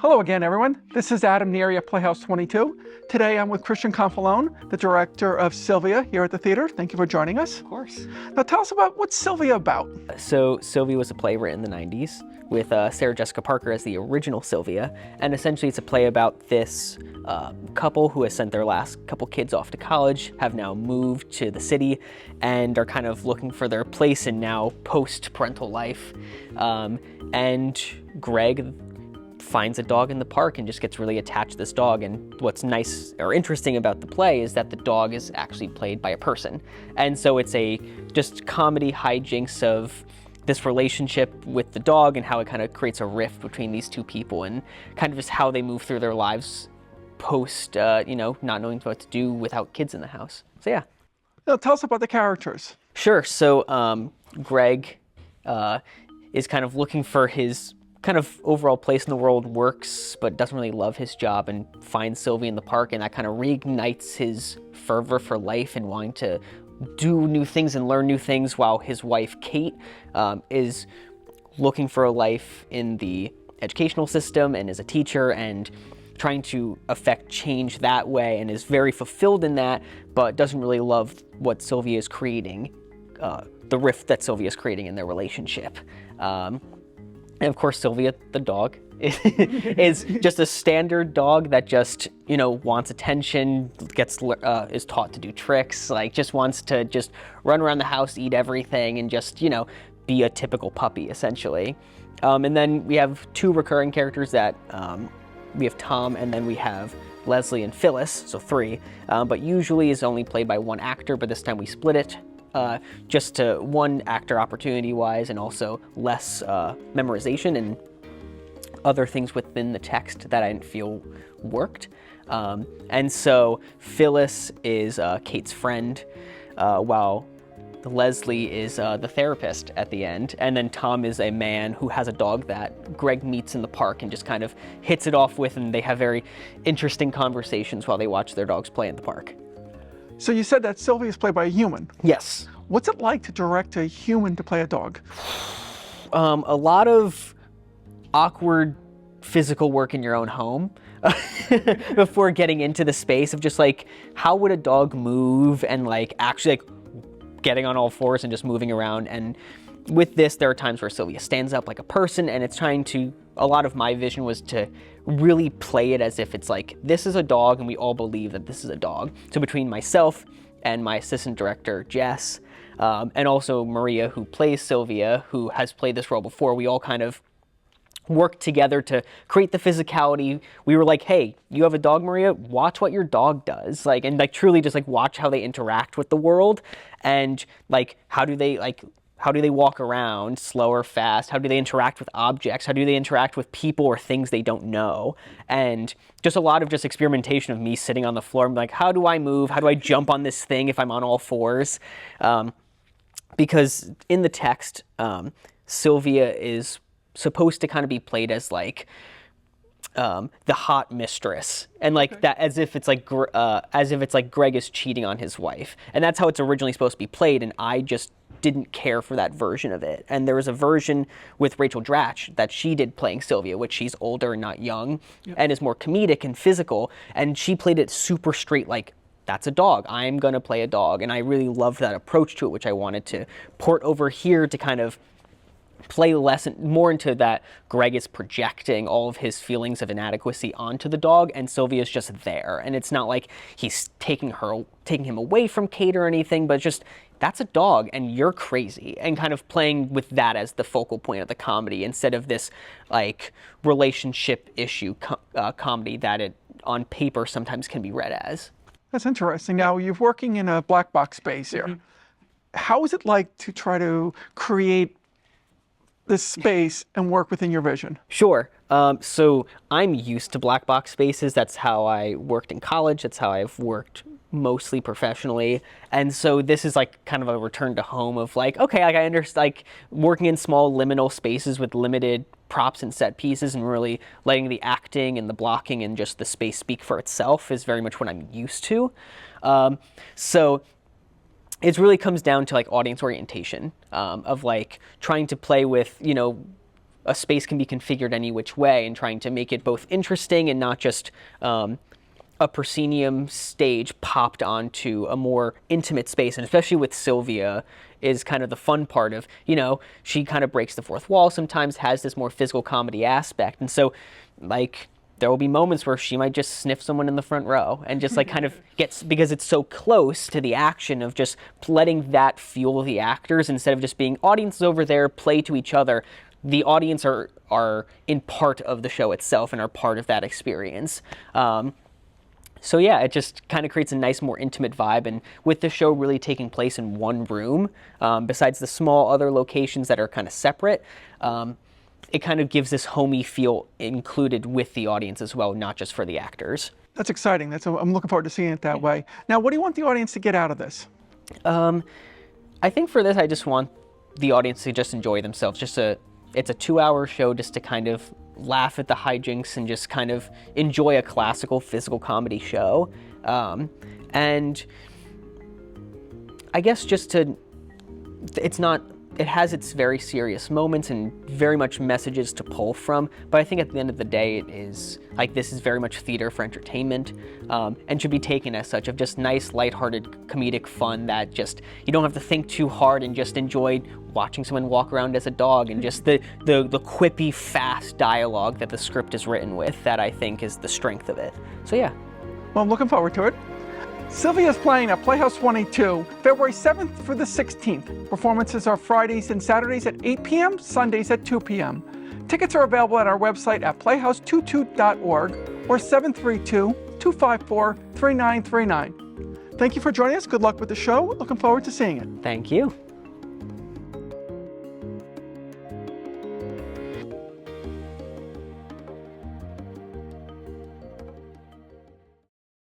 Hello again, everyone. This is Adam Neary of Playhouse 22. Today I'm with Christian Confalone, the director of Sylvia here at the theater. Thank you for joining us. Of course. Now tell us about what's Sylvia about. So Sylvia was a play written in the 90s with Sarah Jessica Parker as the original Sylvia. And essentially it's a play about this couple who has sent their last couple kids off to college, have now moved to the city, and are kind of looking for their place in now post-parental life. And Greg finds a dog in the park and just gets really attached to this dog. And what's nice or interesting about the play is that the dog is actually played by a person. And so it's a just comedy hijinks of this relationship with the dog and how it kind of creates a rift between these two people and kind of just how they move through their lives post, not knowing what to do without kids in the house. So yeah. Now tell us about the characters. Sure. So Greg is kind of looking for his kind of overall place in the world, works but doesn't really love his job, and finds Sylvia in the park, and that kind of reignites his fervor for life and wanting to do new things and learn new things, while his wife Kate is looking for a life in the educational system and is a teacher and trying to affect change that way, and is very fulfilled in that, but doesn't really love what Sylvia is creating, the rift that Sylvia is creating in their relationship. And of course, Sylvia, the dog, is just a standard dog that just, wants attention, is taught to do tricks, just wants to just run around the house, eat everything, and just, be a typical puppy, essentially. And then we have two recurring characters that, we have Tom, and then we have Leslie and Phyllis, so three, but usually is only played by one actor, but this time we split it. Just to one actor opportunity-wise, and also less memorization and other things within the text that I didn't feel worked. And so Phyllis is Kate's friend, while Leslie is the therapist at the end. And then Tom is a man who has a dog that Greg meets in the park and just kind of hits it off with, and they have very interesting conversations while they watch their dogs play in the park. So you said that Sylvia is played by a human. Yes. What's it like to direct a human to play a dog? A lot of awkward physical work in your own home before getting into the space of just how would a dog move, and actually getting on all fours and just moving around. And with this, there are times where Sylvia stands up like a person, and it's trying to, a lot of my vision was to really play it as if it's this is a dog and we all believe that this is a dog. So between myself and my assistant director, Jess, and also Maria, who plays Sylvia, who has played this role before, we all kind of worked together to create the physicality. We were like, hey, you have a dog, Maria? Watch what your dog does. And truly just watch how they interact with the world, and how do they walk around, slow or fast? How do they interact with objects? How do they interact with people or things they don't know? And just a lot of just experimentation of me sitting on the floor and how do I move? How do I jump on this thing if I'm on all fours? Because in the text, Sylvia is supposed to kind of be played as the hot mistress, and Okay. that as if it's Greg is cheating on his wife, and that's how it's originally supposed to be played. And I just didn't care for that version of it. And there was a version with Rachel Dratch that she did playing Sylvia, which she's older and not young, and is more comedic and physical. And she played it super straight, that's a dog. I'm gonna play a dog. And I really loved that approach to it, which I wanted to port over here to kind of play less and more into that Greg is projecting all of his feelings of inadequacy onto the dog, and Sylvia's just there. And it's not like he's taking him away from Kate or anything, but just, that's a dog and you're crazy, and kind of playing with that as the focal point of the comedy instead of this relationship issue comedy that it on paper sometimes can be read as. That's interesting. Now, you're working in a black box space here. Mm-hmm. How is it like to try to create this space and work within your vision? Sure. So I'm used to black box spaces. That's how I worked in college. That's how I've worked mostly professionally. And so this is kind of a return to home of okay, I understand, working in small liminal spaces with limited props and set pieces, and really letting the acting and the blocking and just the space speak for itself is very much what I'm used to. So it really comes down to audience orientation, of trying to play with, a space can be configured any which way, and trying to make it both interesting and not just a proscenium stage popped onto a more intimate space. And especially with Sylvia is kind of the fun part of, she kind of breaks the fourth wall sometimes, has this more physical comedy aspect. And so, like, there will be moments where she might just sniff someone in the front row and just like kind of gets, because it's so close to the action of just letting that fuel the actors instead of just being audiences over there, play to each other. The audience are in part of the show itself and are part of that experience. So yeah, it just kind of creates a nice, more intimate vibe. And with the show really taking place in one room, besides the small other locations that are kind of separate, it kind of gives this homey feel included with the audience as well, not just for the actors. That's exciting. I'm looking forward to seeing it that way. Now, what do you want the audience to get out of this? I think for this, I just want the audience to just enjoy themselves. It's a 2-hour show just to kind of laugh at the hijinks and just kind of enjoy a classical physical comedy show. And I guess it has its very serious moments and very much messages to pull from, but I think at the end of the day, this is very much theater for entertainment, and should be taken as such, of just nice, lighthearted, comedic fun that just, you don't have to think too hard and just enjoy watching someone walk around as a dog, and just the quippy, fast dialogue that the script is written with, that I think is the strength of it. So yeah. Well, I'm looking forward to it. Sylvia is playing at Playhouse 22, February 7th through the 16th. Performances are Fridays and Saturdays at 8 p.m., Sundays at 2 p.m. Tickets are available at our website at playhouse22.org or 732-254-3939. Thank you for joining us. Good luck with the show. Looking forward to seeing it. Thank you.